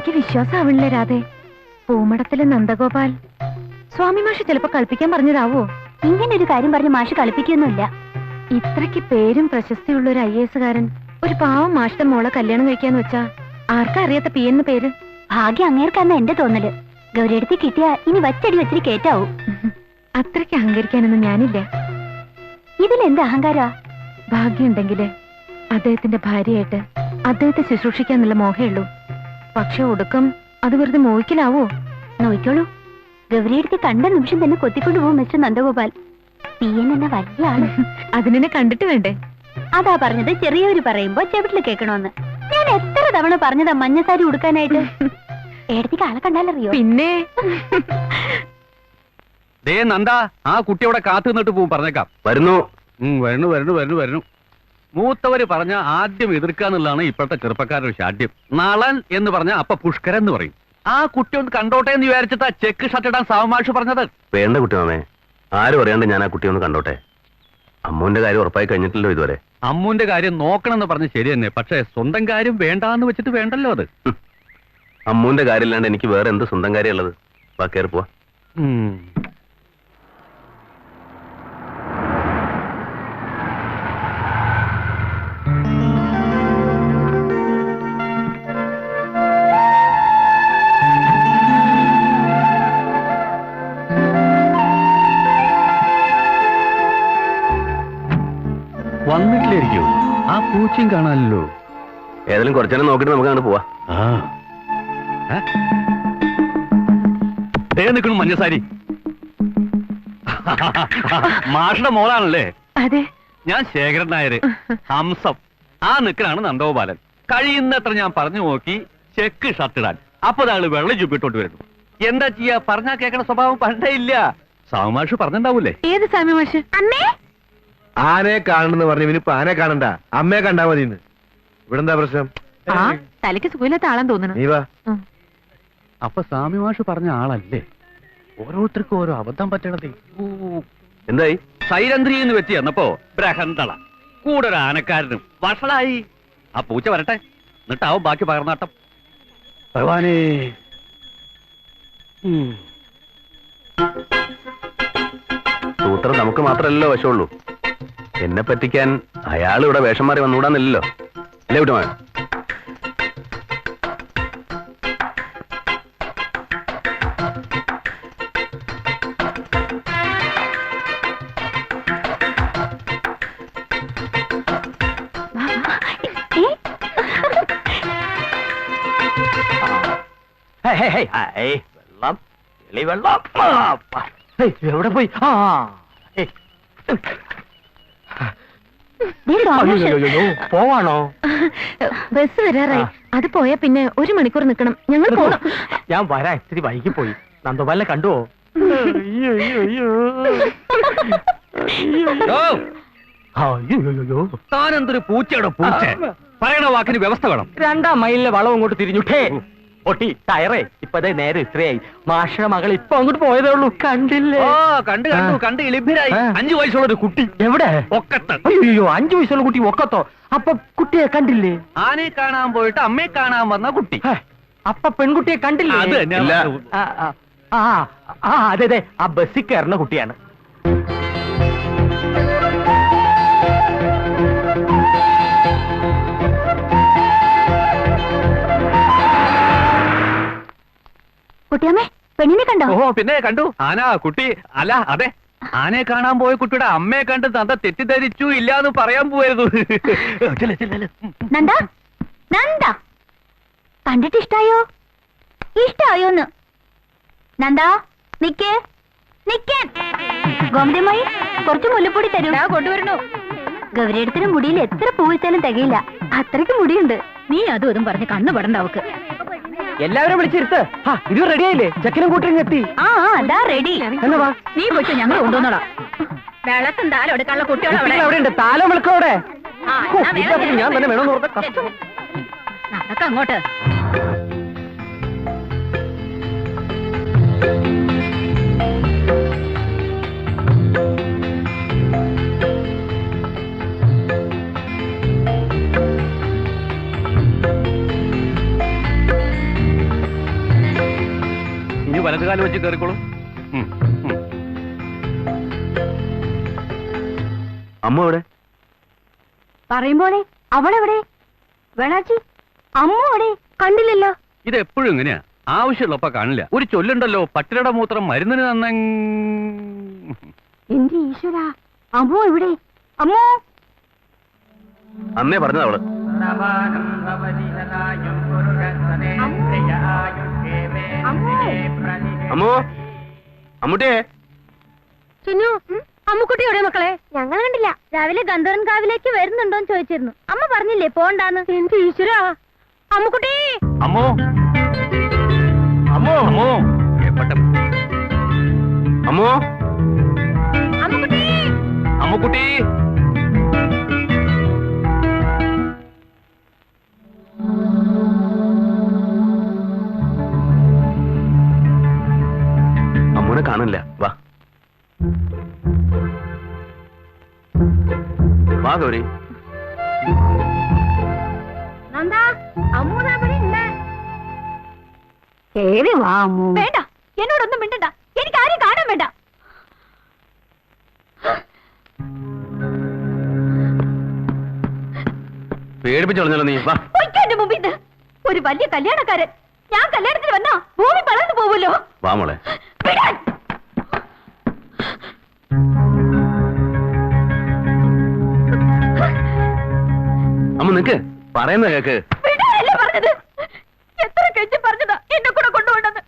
എനിക്ക് വിശ്വാസമാവില്ലേ രാധേ. പൂമടത്തിലെ നന്ദഗോപാൽ സ്വാമി മാഷ് ചിലപ്പോ കളിപ്പിക്കാൻ പറഞ്ഞതാവോ? ഇങ്ങനെ ഒരു കാര്യം പറഞ്ഞ് മാഷ് കളിപ്പിക്കൊന്നുമില്ല. ഇത്രയ്ക്ക് പേരും പ്രശസ്തിയുള്ള ഒരു IAS കാരൻ ഒരു പാവം മാഷിന്റെ മോളെ കല്യാണം കഴിക്കാന്ന് വെച്ചാ ആർക്കാ അറിയാത്ത പി എന്ന് പേര്? ഭാഗ്യം അങ്ങേർക്കാന്ന എന്റെ തോന്നല്. ഗൗരിയടുത്ത് കിട്ടിയ ഇനി വച്ചടി വെച്ചിട്ട് കേറ്റാവൂ. അത്രയ്ക്ക് അഹങ്കരിക്കാനൊന്നും ഞാനില്ല. ഇതിലെന്ത് അഹങ്കാരാ? ഭാഗ്യമുണ്ടെങ്കില് അദ്ദേഹത്തിന്റെ ഭാര്യയായിട്ട് അദ്ദേഹത്തെ ശുശ്രൂഷിക്കാന്നുള്ള മോഹേ ഉള്ളൂ. പക്ഷെ ഒടുക്കം അത് വെറുതെ മോഹിക്കലാവോ? നോയിക്കോളൂ, ഗൗരിയടുത്ത് കണ്ട നിമിഷം തന്നെ കൊത്തിക്കൊണ്ടുപോകും മിസ്റ്റർ നന്ദഗോപാൽ. PN എന്ന വലിയ ആള്. അതിനെ കണ്ടിട്ട് വേണ്ടേ? അതാ പറഞ്ഞത് ചെറിയവര് പറയുമ്പോ ചെവിട്ടില് കേൾക്കണോന്ന്. ഞാൻ എത്ര തവണ പറഞ്ഞതാ മഞ്ഞസാരി ഉടുക്കാനായിട്ട്. ഏടത്തേക്ക് ആളെ കണ്ടാലറിയോ? പിന്നെ നന്ദ, ആ കുട്ടിയോടെ കാത്തു നിന്നിട്ട് പോവും, പറഞ്ഞേക്കാം. വരുന്നു വരുന്നു വരുന്നു വരുന്നു വരുന്നു. മൂത്തവര് പറഞ്ഞ ആദ്യം എതിർക്കാന്നുള്ളതാണ് ഇപ്പോഴത്തെ ചെറുപ്പക്കാരുടെ ശാഠ്യം. നളൻ എന്ന് പറഞ്ഞ അപ്പ പുഷ്കരൻ എന്ന് പറയും. ആ കുട്ടി ഒന്ന് കണ്ടോട്ടെ എന്ന് വിചാരിച്ചിട്ടാ ചെക്ക് ഷർട്ട് ഇടാൻ സാവമാഷ് പറഞ്ഞത്. വേണ്ട കുട്ടി മാമേ, ആരും അറിയാണ്ട് ഞാൻ ആ കുട്ടി ഒന്ന് കണ്ടോട്ടെ. അമ്മുവിന്റെ കാര്യം ഉറപ്പായി കഴിഞ്ഞിട്ടില്ലോ ഇതുവരെ. അമ്മുവിന്റെ കാര്യം നോക്കണമെന്ന് പറഞ്ഞ് ശരി തന്നെ, പക്ഷെ സ്വന്തം കാര്യം വേണ്ടാന്ന് വെച്ചിട്ട് വേണ്ടല്ലോ അത്. അമ്മുവിന്റെ കാര്യമില്ലാണ്ട് എനിക്ക് വേറെ എന്ത് സ്വന്തം കാര്യം ഉള്ളത്? വാ, കയറി പോവാ. വന്നിട്ടില്ലായിരിക്കും. ആ പൂച്ചയും കാണാനല്ലോ. ഏതായാലും കുറച്ചേരം നോക്കിട്ട് നമുക്ക് അങ്ങോട്ട് പോവാ. നിൽക്കണം മഞ്ഞസാരി. മാഷുടെ മോളാണല്ലേ? അതെ. ഞാൻ ശേഖരൻ നായര്. ഹംസം. ആ നിൽക്കനാണ് നന്ദഗോപാലൻ. കഴിയുന്നത്ര ഞാൻ പറഞ്ഞു നോക്കി ചെക്ക് ഷർട്ട് ഇടാൻ. അപ്പൊ ആള് വെള്ളം ചുപ്പിട്ടോട്ട് വരുന്നു. എന്താ ചെയ്യാ, പറഞ്ഞാ കേൾക്കണ സ്വഭാവം പണ്ടേ ഇല്ല. സാവുമാഷ് പറഞ്ഞിണ്ടാവൂലേ? ഏത് സ്വാമി മാഷ്? അമ്മേ, ആനയെ കാണണെന്ന് പറഞ്ഞു. ഇനിയിപ്പോ ആനയെ കാണണ്ട, അമ്മയെ കണ്ടാ മതിന്ന്. ഇവിടെ എന്താ പ്രശ്നം? തലയ്ക്ക് സുഖമില്ലാത്ത ആളാന്ന് തോന്നുന്നു. നീ വാ. അപ്പൊ സ്വാമിമാഷ് പറഞ്ഞ ആളല്ലേ? ഓരോരുത്തർക്കും ഓരോ അബദ്ധം പറ്റണത്. എന്തായി? സൈരന്ത്രി എന്ന് വെച്ച് ചെന്നപ്പോ ബ്രഹന്തള കൂടെ ഒരു ആനക്കാരനും വഷളായി. ആ പൂച്ച വരട്ടെ, എന്നിട്ടാവും ബാക്കി പകർന്നാട്ടം. ഭഗവാനേ. സൂത്രം നമുക്ക് മാത്രമല്ലല്ലോ വശമുള്ളൂ. എന്നെ പറ്റിക്കാൻ അയാൾ ഇവിടെ വേഷം മാറി വന്നുകൂടാന്നില്ലല്ലോ, അല്ലേ കുട്ടമാൻ? വെള്ളം എവിടെ പോയി? പോവാണോ? ബസ് വരാറായി. അത് പോയാ പിന്നെ 1 മണിക്കൂർ നിൽക്കണം. ഞങ്ങൾ പോണം. ഞാൻ വരാ, ഇത്തിരി വൈകി പോയി. നന്ദോപാലിനെ കണ്ടുവോ? താനെന്തൊരു പൂച്ചയുടെ പൂച്ച. പറയണ വാക്കിന് വ്യവസ്ഥ വേണം. 2 മൈലിലെ വളം അങ്ങോട്ട് തിരിഞ്ഞുട്ടേ പൊട്ടി ടയറേ. ഇപ്പതേ നേരെ ഇത്രയായി. മാഷ മകൾ ഇപ്പൊ അങ്ങോട്ട് പോയതേ ഉള്ളൂ. കണ്ടില്ലേ? കണ്ടു കണ്ടു കണ്ട് ഇളിഭരായി. 5 വയസ്സുള്ള ഒരു കുട്ടി. എവിടെ? ഒക്കത്ത്. അയ്യോ, 5 വയസ്സുള്ള കുട്ടി ഒക്കത്തോ? അപ്പൊ കുട്ടിയെ കണ്ടില്ലേ? ആനയെ കാണാൻ പോയിട്ട് അമ്മയെ കാണാൻ വന്ന കുട്ടി. അപ്പൊ പെൺകുട്ടിയെ കണ്ടില്ലേ? അത് തന്നെ. അതെ അതെ, ആ ബസ്സിൽ കയറുന്ന കുട്ടിയാണ്. കുട്ടിയമ്മേ, പെണ്ണിനെ കണ്ടോ? ഓ പിന്നെ കണ്ടു. ആന കുട്ടി അല്ല, അതെ, ആനയെ കാണാൻ പോയ കുട്ടിയുടെ അമ്മയെ കണ്ട് തന്ത തെറ്റിദ്ധരിച്ചു ഇല്ലാന്ന് പറയാൻ പോയത്. നന്ദ, നന്ദ, കണ്ടിട്ട് ഇഷ്ടായോ? ഇഷ്ടായോന്ന്? നന്ദ, നിക്കേ നിക്കേ. ഗോമതിയമ്മായി, കുറച്ച് മുല്ലപ്പൊടി തരൂ. കൊണ്ടുവരണോ? ഗൗരിയടത്തിന് മുടിയിൽ എത്ര പൂവിച്ചാലും തികയില്ല, അത്രയ്ക്ക് മുടിയുണ്ട്. നീ അതും ഇതും പറഞ്ഞ് കണ്ണു പെടണ്ട അവക്ക്. എല്ലാവരും വിളിച്ചിരുത്ത്. ഇത് റെഡിയായില്ലേ? ചെക്കനും കൂട്ടരും എത്തി. അതാ റെഡി. നീ പോയിട്ട് ഞങ്ങൾ കൊണ്ടുവന്നോളാം. വെള്ളത്തും താലം എടുക്കാനുള്ള കുട്ടികൾ അവിടെ ഉണ്ട്. താലം വിളിക്കോടെ. ഞാൻ തന്നെ വേണമെന്ന് ഓർത്ത കഷ്ടം. നടക്ക അങ്ങോട്ട്. വലതുകാലം വെച്ച് കയറിക്കോളും. അമ്മ എവിടെ? പറയുമ്പോളെ അവളെവിടെ? വേണാച്ചി, അമ്മ എവിടെ? കണ്ടില്ലല്ലോ. ഇത് എപ്പോഴും ഇങ്ങനെയാ, ആവശ്യമുള്ളപ്പോ കാണില്ല. ഒരു ചൊല്ലുണ്ടല്ലോ, പട്ടിയുടെ മൂത്രം മരുന്നിന് നന്ന. എന്റെ ഈശ്വര, അമ്മോ എവിടെ? അമ്മോ, അന്നേ പറഞ്ഞത് അവള്. അമ്മോ, അമ്മൂട്ടിയെ. ചിന്നു, അമ്മുക്കുട്ടി എവിടെ മക്കളെ? ഞങ്ങൾ കണ്ടില്ല. രാവിലെ ഗന്ധർവൻ കാവിലേക്ക് വരുന്നുണ്ടോന്ന് ചോദിച്ചിരുന്നു. അമ്മ പറഞ്ഞില്ലേ പോണ്ടാന്ന്. എന്റെ ഈശ്വര, അമ്മുക്കുട്ടി. അമ്മോ അമ്മോ അമ്മോ എപ്പട്ട അമ്മോ, അമ്മുക്കുട്ടി. അമ്മുക്കുട്ടി. അമ്മൂനെ കാണില്ല. വാ വാ ഗൗരി. നന്ദാ, അമ്മു അവിടെ ഉണ്ട്. കേറി വാ അമ്മു. വേണ്ട, എന്നോടൊന്നും മിണ്ടണ്ട. എനിക്ക് ആരും കാണാൻ വേണ്ട. പേടിപ്പിച്ചോളഞ്ഞല്ലോ നീ. വാ. എന്റെ മുമ്പിൽ നിന്ന് ഒരു വലിയ കല്യാണക്കാരൻ. ഞാൻ കല്യാണത്തിന് വന്നാ ഭൂമി പളർന്നു പോവുമല്ലോ. വാ മോളെ. വിടാൻ. അമ്മ നിക്ക്, പറയുന്ന കേക്ക്. വിടാനല്ലേ പറഞ്ഞത്? എത്ര കെഞ്ചി പറഞ്ഞതാ എന്നെ കൂടെ കൊണ്ടുപോണ്ടെന്ന്.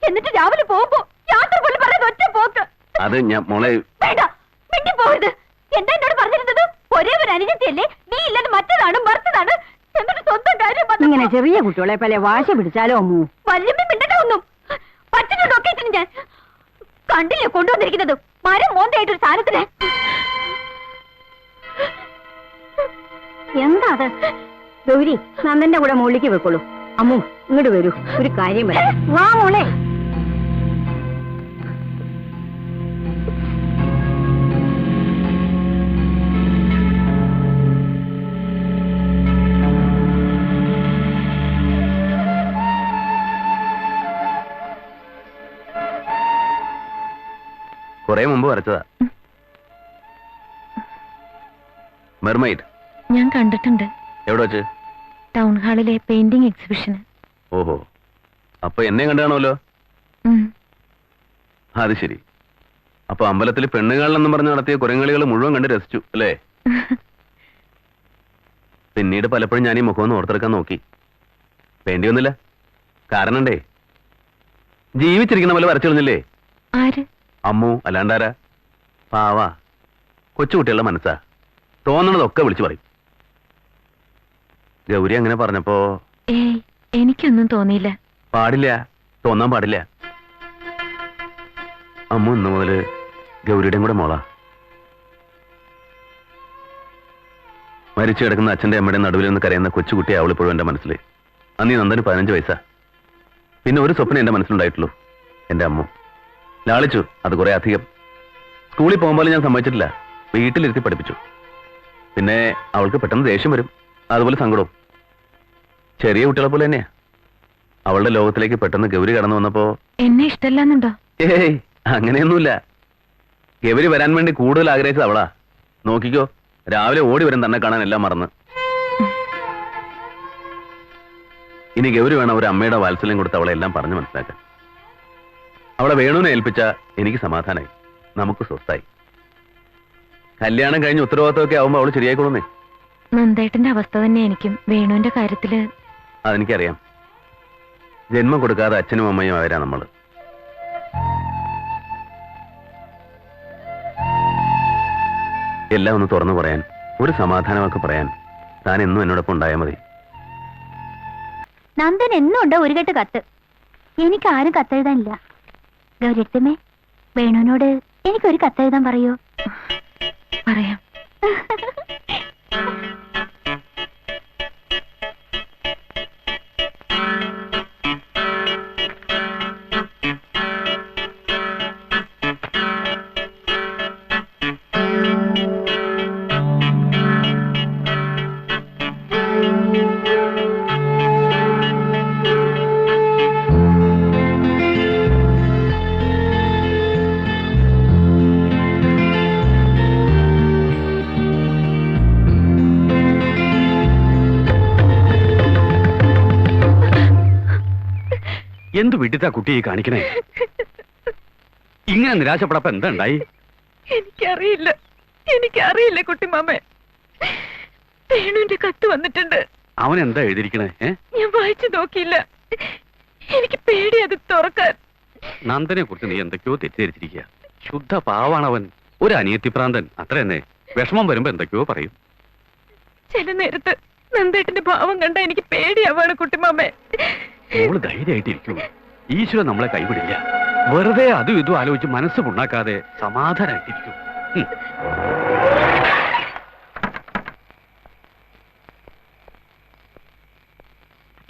എന്നിട്ട് രാവിലെ പോകുമ്പോ യാത്ര പോലും പറയുന്ന ഒറ്റ പോക്ക്. അത് ഞാൻ മോളെ. വേണ്ട, മിണ്ടി പോകരുത്. എന്താ എന്നോട് പറഞ്ഞിരുന്നത്? ഒരേ ഒരു അനുജത്തിയല്ലേ, നീ ഇല്ലാതെ മറ്റേതാണ് മറുത്തതാണ്. എന്നിട്ട് സ്വന്തം കാര്യം ഇങ്ങനെ ചെറിയ കുട്ടികളെ പോലെ വാശ പിടിച്ചാലോ അമ്മു? വല്യമ്മ മിണ്ടണ്ട ഒന്നും. പറ്റിട്ടുണ്ടൊക്കെ ഞാൻ കണ്ടില്ലേ കൊണ്ടുവന്നിരിക്കുന്നത് മരം മോന്തയായിട്ടൊരു സാധനത്തിന്. എന്താ അത്? ഗൗരി, നന്ദന്റെ കൂടെ മുകളിലേക്ക് വെക്കോളൂ. അമ്മു ഇങ്ങോട്ട് വരൂ, ഒരു കാര്യം പറയാം. വാ മോളെ. കുറെ മുമ്പ് വരച്ചതാ. മെർമൈഡ്. ഞാൻ കണ്ടിട്ടുണ്ട്. എവിടെ വെച്ച്? ടൗൺ ഹാളിലെ പെയിന്റിംഗ് എക്സിബിഷന്. ഓഹോ, അപ്പൊ എന്നെ കണ്ടാണല്ലോ. അത് ശരി. അപ്പൊ അമ്പലത്തിൽ പെണ്ണുകാളെന്നും പറഞ്ഞ് നടത്തിയ കുരങ്ങളികൾ മുഴുവൻ കണ്ട് രസിച്ചു അല്ലേ? പിന്നീട് പലപ്പോഴും ഞാൻ ഈ മുഖമൊന്ന് ഓർത്തെടുക്കാൻ നോക്കി. വേണ്ടിയൊന്നുമില്ല. കാരണണ്ടേ, ജീവിച്ചിരിക്കുന്ന പോലെ വരച്ചിരുന്നില്ലേ ആര്? അമ്മു. അല്ലാണ്ടാരാ? പാവാ കൊച്ചുകുട്ടികളുടെ മനസ്സാ, തോന്നണതൊക്കെ വിളിച്ചു പറയും. ഗൗരി അങ്ങനെ പറഞ്ഞപ്പോ ഏയ്, എനിക്കൊന്നും തോന്നിയില്ല. പാടില്ല, തോന്നാൻ പാടില്ല. അമ്മു ഇന്നു മുതല് ഗൗരിയുടെയും കൂടെ മോളാ. മരിച്ചു കിടക്കുന്ന അച്ഛന്റെ അമ്മയുടെ നടുവിൽ നിന്ന് കരയുന്ന കൊച്ചുകുട്ടിയെ അവളിപ്പോഴും എന്റെ മനസ്സിൽ. അന്നീ നന്ദന് 15 വയസ്സാ. പിന്നെ ഒരു സ്വപ്നം എന്റെ മനസ്സിലുണ്ടായിട്ടുള്ളൂ, എന്റെ അമ്മു. ലാളിച്ചു, അത് കുറെ അധികം. സ്കൂളിൽ പോകുമ്പോൾ ഞാൻ സമ്മതിച്ചിട്ടില്ല, വീട്ടിലിരുത്തി പഠിപ്പിച്ചു. പിന്നെ അവൾക്ക് പെട്ടെന്ന് ദേഷ്യം വരും, അതുപോലെ സങ്കടവും. ചെറിയ കുട്ടികളെ പോലെ തന്നെയാ. അവളുടെ ലോകത്തിലേക്ക് പെട്ടെന്ന് ഗൗരി കടന്നു വന്നപ്പോ എന്നെ ഇഷ്ടമല്ലെന്നുണ്ടോ? ഏയ്, അങ്ങനെയൊന്നുമില്ല. ഗൗരി വരാൻ വേണ്ടി കൂടുതൽ ആഗ്രഹിച്ചത് അവളാ. നോക്കിക്കോ, രാവിലെ ഓടി വരും തന്നെ കാണാൻ, എല്ലാം മറന്ന്. ഇനി ഗൗരി വേണം ഒരു അമ്മയുടെ വാത്സല്യം കൊടുത്ത് അവളെ എല്ലാം പറഞ്ഞു മനസ്സിലാക്കാൻ. അവളെ വേണുവിനെ ഏൽപ്പിച്ച എനിക്ക് സമാധാനായി, നമുക്ക് സ്വസ്ഥായി. കല്യാണം കഴിഞ്ഞ് ഉത്തരവാദിത്തമൊക്കെ ആവുമ്പോ അവള് ശരിയായിക്കൊള്ളുന്നേ. നന്ദേട്ടന്റെ അവസ്ഥ തന്നെ എനിക്കും. വേണുവിന്റെ കാര്യത്തില് അതെനിക്കറിയാം. ജന്മം കൊടുക്കാതെ അച്ഛനും അമ്മയും അവരാ നമ്മള്. എല്ലാം ഒന്ന് തുറന്നു പറയാൻ, ഒരു സമാധാനമൊക്കെ പറയാൻ താൻ എന്നും എന്നോടൊപ്പം ഉണ്ടായാൽ മതി. നന്ദൻ എന്നുണ്ട് ഒരു കെട്ട് കത്ത്. എനിക്ക് ആരും കത്തെഴുതാനില്ല. ഗൗരിയത്തമ്മേ, വേണുവിനോട് എനിക്കൊരു കത്തെഴുതാൻ പറയൂ. പറയാം. എന്ത് വിട്ടിട്ടാ കുട്ടിയെ കാണിക്കണേ? ഇങ്ങനെ നിരാശപ്പെടപ്പ എന്താ ഉണ്ടായി? എനിക്കറിയില്ല കുട്ടിമാമേ. വേണുവിന്റെ കത്ത് വന്നിട്ടുണ്ട്. അവൻ എന്താ എഴുതിയിരിക്കണേ? ഞാൻ വായിച്ചു നോക്കിയില്ല. എനിക്ക് പേടി അത് തുറക്കാൻ. നന്ദനെ കുറിച്ച് നീ എന്തൊക്കെയോ തെറ്റിദ്ധരിച്ചിരിക്കുക. ശുദ്ധ പാവാണവൻ, ഒരു അനിയത്തിപ്രാന്തൻ, അത്ര തന്നെ. വിഷമം വരുമ്പോ എന്തൊക്കെയോ പറയും. ചില നേരത്ത് നന്ദേട്ടന്റെ ഭാവം കണ്ട എനിക്ക് പേടിയാവാണ് കുട്ടിമാമേ. മോള് ധൈര്യമായിട്ടിരിക്കൂ. ഈശ്വരൻ നമ്മളെ കൈവിടില്ല. വെറുതെ അതും ഇതും ആലോചിച്ച് മനസ്സ് പുണ്ണാക്കാതെ സമാധാനമായിട്ടിരിക്കും.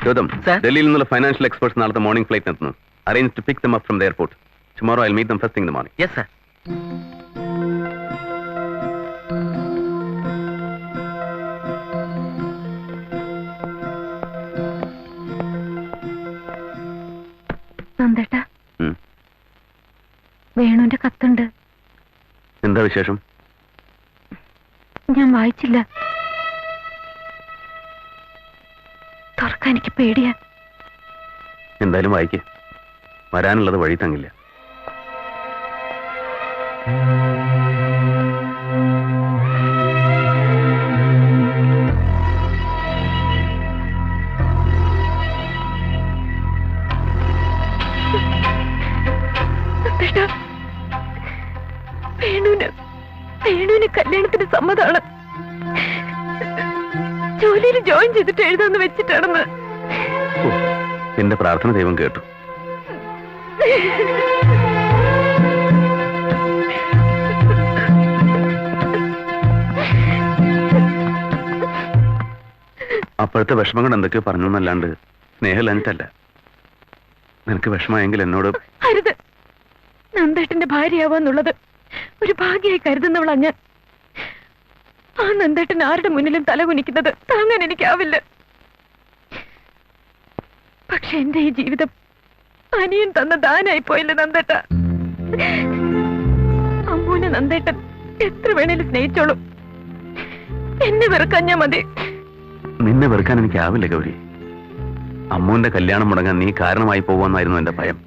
ഗൗതം, ഡൽഹിയിൽ നിന്നുള്ള ഫൈനാൻഷ്യൽ എക്സ്പെർട്സ് നാളത്തെ മോർണിംഗ് ഫ്ലൈറ്റ് എത്തുന്നു. Arrange to pick them up from the airport. Tomorrow I will meet them first thing in the morning. Yes sir. നന്ദേട്ടാ, വേണുവിന്റെ കത്തുണ്ട്. എന്താ വിശേഷം? ഞാൻ വായിച്ചില്ല. തുറക്കാൻ എനിക്ക് പേടിയാ. എന്തായാലും വായിക്കേ. വരാനുള്ളത് വഴി തങ്ങില്ല. വേണുവിന് കല്യാണത്തിന് സമ്മതാണ്. ജോലിയിൽ ജോയിൻ ചെയ്തിട്ട് എഴുതാന്ന് വെച്ചിട്ടാണെന്ന്. എന്റെ പ്രാർത്ഥന ദൈവം കേട്ടു. അപ്പോഴത്തെ വിഷമങ്ങൾ എന്തൊക്കെയോ പറഞ്ഞു എന്നല്ലാണ്ട് സ്നേഹലഞ്ചല്ല. നിനക്ക് വിഷമമെങ്കിൽ എന്നോട്. അരുത്. നന്ദേട്ടന്റെ ഭാര്യയാവാന്നുള്ളത് ഒരു ഭാഗ്യമായി കരുതുന്നവളാ ഞാൻ. ആ നന്ദേട്ടൻ ആരുടെ മുന്നിലും തലകുനിക്കുന്നത് താങ്ങാൻ എനിക്കാവില്ല. പക്ഷെ എന്റെ ഈ ജീവിതം അനിയൻ തന്ന ദാനായി പോയില്ല നന്ദേട്ട. അമ്മൂനെ നന്ദേട്ടൻ എത്ര വേണേലും സ്നേഹിച്ചോളും. എന്നെ വെറുക്കാൻ ഞാൻ മതി. നിന്നെ വെറുക്കാൻ എനിക്കാവില്ല ഗൗരി. അമ്മൂന്റെ കല്യാണം മുടങ്ങാൻ നീ കാരണമായി പോകുമെന്നായിരുന്നു എന്റെ ഭയം.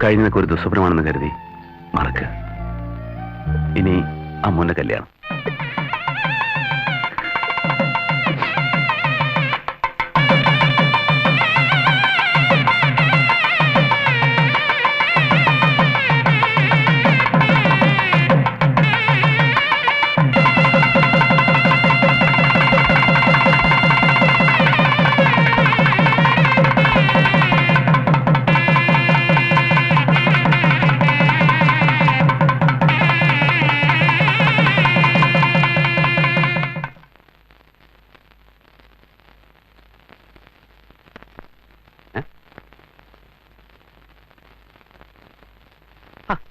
കഴിഞ്ഞതൊക്കെ ഒരു ദുസ്വപ്നമാണെന്ന് കരുതി മറക്കുക. ഇനി അമ്മൂന്റെ കല്യാണം.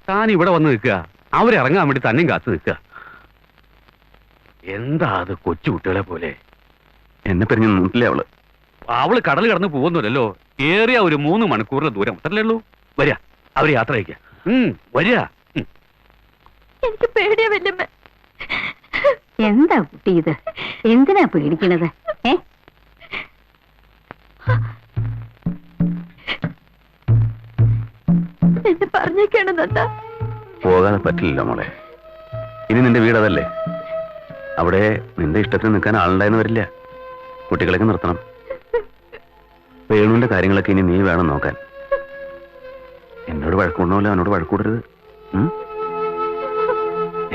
താൻ ഇവിടെ വന്ന് നിൽക്കുക. അവരിറങ്ങാൻ വേണ്ടി തന്നെയും കാത്തു നിൽക്കുക. എന്താ അത് കൊച്ചു കുട്ടികളെ പോലെ? എന്നെ പിരിഞ്ഞു നിന്നിട്ടില്ലേ അവള്? അവള് കടൽ കടന്ന് പോകുന്നില്ലല്ലോ. ഏറിയ ഒരു 3 മണിക്കൂറിലെ ദൂരം അത്രല്ലേ ഉള്ളൂ. വരിക, അവര് യാത്ര അയക്കുക. വരിക. എനിക്ക് പേടിയാ വല്യമ്മ. എന്താ കുട്ടി ഇത്? എന്തിനാ പേടിക്കണത്? എന്നെ പറഞ്ഞേക്കാണ് നന്ദ. പോകാതെ പറ്റില്ലല്ലോ മോളെ. ഇനി നിന്റെ വീടതല്ലേ. അവിടെ നിന്റെ ഇഷ്ടത്തിന് നിൽക്കാൻ ആളുണ്ടായെന്ന് വരില്ല. കുട്ടികളൊക്കെ നിർത്തണം. വേണുവിന്റെ കാര്യങ്ങളൊക്കെ ഇനി നീ വേണം നോക്കാൻ. എന്നോട് വഴക്കൂടുന്ന പോലെ അവനോട് വഴക്കൂടരുത്.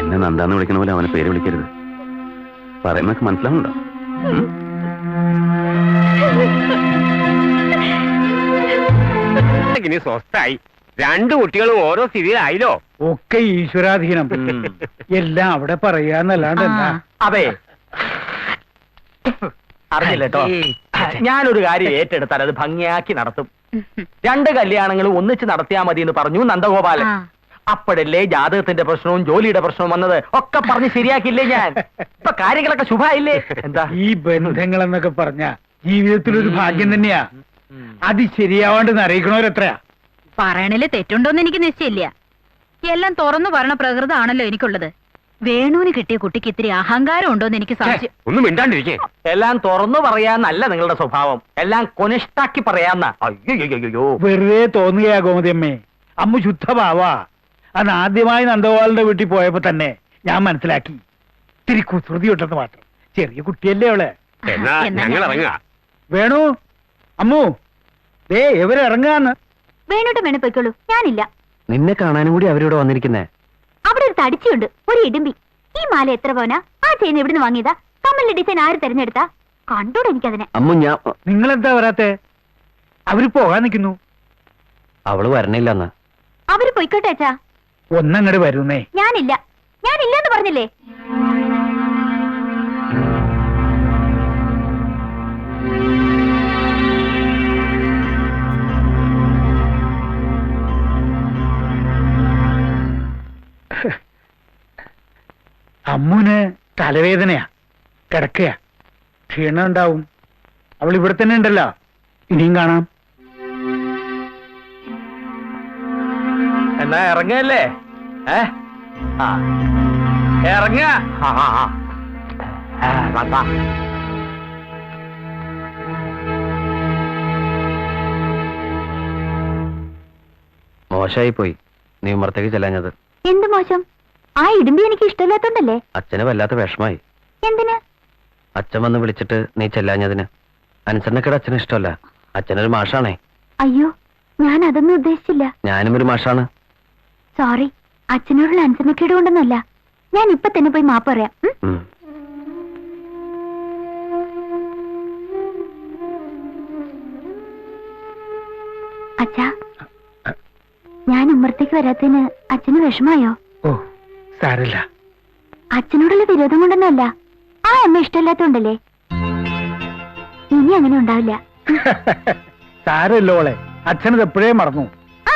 എന്നെ നന്ദാന്ന് വിളിക്കുന്ന പോലെ അവനെ പേര് വിളിക്കരുത്. പറയുന്നൊക്കെ മനസ്സിലാവുന്നുണ്ടോ? ഇനി സ്വസ്ഥായി. 2 കുട്ടികളും ഓരോ സ്ഥിതിയിലായില്ലോ. ഒക്കെ ഈശ്വരാധീനം. എല്ലാം അവിടെ പറയാന്നല്ലാണ്ട് എന്താ? അതെ, അറിഞ്ഞില്ല കേട്ടോ. ഞാനൊരു കാര്യം ഏറ്റെടുത്താൽ അത് ഭംഗിയാക്കി നടത്തും. 2 കല്യാണങ്ങളും ഒന്നിച്ച് നടത്തിയാ മതി എന്ന് പറഞ്ഞു നന്ദഗോപാലൻ. അപ്പോഴല്ലേ ജാതകത്തിന്റെ പ്രശ്നവും ജോലിയുടെ പ്രശ്നവും വന്നത്. ഒക്കെ പറഞ്ഞ് ശരിയാക്കിയില്ലേ ഞാൻ? ഇപ്പൊ കാര്യങ്ങളൊക്കെ ശുഭായില്ലേ? എന്താ ഈ ബന്ധങ്ങൾ എന്നൊക്കെ പറഞ്ഞ ജീവിതത്തിലൊരു ഭാഗ്യം തന്നെയാ. അത് ശരിയാവാണ്ട് അറിയിക്കണവരെത്രയാ? പറയണില് തെറ്റുണ്ടോന്ന് എനിക്ക് നിശ്ചയില്ല. എല്ലാം തുറന്നു പറയണ പ്രകൃതമാണല്ലോ എനിക്കുള്ളത്. വേണുവിന് കിട്ടിയ കുട്ടിക്ക് ഇത്തിരി അഹങ്കാരം ഉണ്ടോന്ന് എനിക്ക് സംശയം. ഒന്നും മിണ്ടാണ്ടിരിക്കേ. എല്ലാം തുറന്നു പറയാന്നല്ല നിങ്ങളുടെ സ്വഭാവം, എല്ലാം കൊനിഷ്ടാക്കി പറയാന്ന. അയ്യോ വെറുതെ തോന്നുകയാ ഗോമതിയമ്മേ. അമ്മ ശുദ്ധഭാവാ. അന്ന് ആദ്യമായി നന്ദഗോപാലിന്റെ വീട്ടിൽ പോയപ്പോ തന്നെ ഞാൻ മനസ്സിലാക്കി ഇത്തിരി കുസൃതി ഉണ്ടെന്ന് മാത്രം. ചെറിയ കുട്ടിയല്ലേ അവളെ. എന്നാ ഞങ്ങൾ ഇറങ്ങാ. വേണു, അമ്മു, ദേ ഇവര് ഇറങ്ങാന്ന്. വേണോട്ട് വേണേ പൊയ്ക്കോളൂ, ഞാനില്ല. നിന്നെ കാണാനും കൂടി അവരിവിടെ വന്നിരിക്കുന്നേ. അവിടെ ഒരു തടിച്ചുണ്ട്, ഒരു ഇടുമ്പി. ഈ മാല എത്ര പോനാ? ആ ചെയിൻ എവിടുന്ന് വാങ്ങിയതാ? കമ്മലിന്റെ ഡിസൈൻ ആര് തെരഞ്ഞെടുത്താ? കണ്ടൂടെ എനിക്കതിനെ. അമ്മു, ഞാൻ നിങ്ങളെന്താ വരാത്തെ? അവര് പോകാൻ നിൽക്കുന്നു. അവള് വരണില്ലെന്ന്. അവര് പൊയ്ക്കോട്ടെ അച്ഛാ. ഒന്നങ്ങട് വരുന്നേ. ഞാനില്ല, ഞാനില്ലെന്ന് പറഞ്ഞില്ലേ. അമ്മുന് തലവേദനയാ, കിടക്കയാ, ക്ഷീണം ഉണ്ടാവും. അവൾ ഇവിടെ തന്നെ ഉണ്ടല്ലോ, ഇനിയും കാണാം. എന്നാ ഇറങ്ങല്ലേ? ഇറങ്ങ. മോശമായി പോയി നീ ഉമ്മറത്തേക്ക് ചെല്ലാഞ്ഞത്. എന്ത് മോശം? ആ ഇടുമ്പി എനിക്ക് ഇഷ്ടമില്ലാത്തോണ്ടല്ലേ. അച്ഛന് വല്ലാത്ത വിഷമായി. എന്തിന്? അച്ഛൻ വന്ന് വിളിച്ചിട്ട് നീ ചെല്ലാഞ്ഞതിന്. അനുസരണക്കേട് അച്ഛന് ഇഷ്ടമല്ല. അച്ഛനൊരു മാഷാണേ. അയ്യോ, ഞാൻ അതൊന്നും ഉദ്ദേശിച്ചില്ല. ഞാനും ഒരു മാഷാണ്. സോറി, അച്ഛനോടുള്ള അനുസരണക്കേട് കൊണ്ടൊന്നുമല്ല. ഞാൻ ഇപ്പൊ തന്നെ പോയി മാപ്പ് പറയാം. അച്ഛാ, ഞാൻ ഉമ്മറത്തേക്ക് വരാത്തതിന് അച്ഛന് വിഷമായോ? ഓ, സാരല്ല. അച്ഛനോടുള്ള വിരോധം കൊണ്ടൊന്നുമല്ല. ആ അമ്മ ഇഷ്ടമില്ലാത്തോണ്ടല്ലേ. ഇനി അങ്ങനെ ഉണ്ടാവില്ല. സാരല്ലോ അവളെ, അച്ഛനത് എപ്പോഴേ മറന്നു. ആ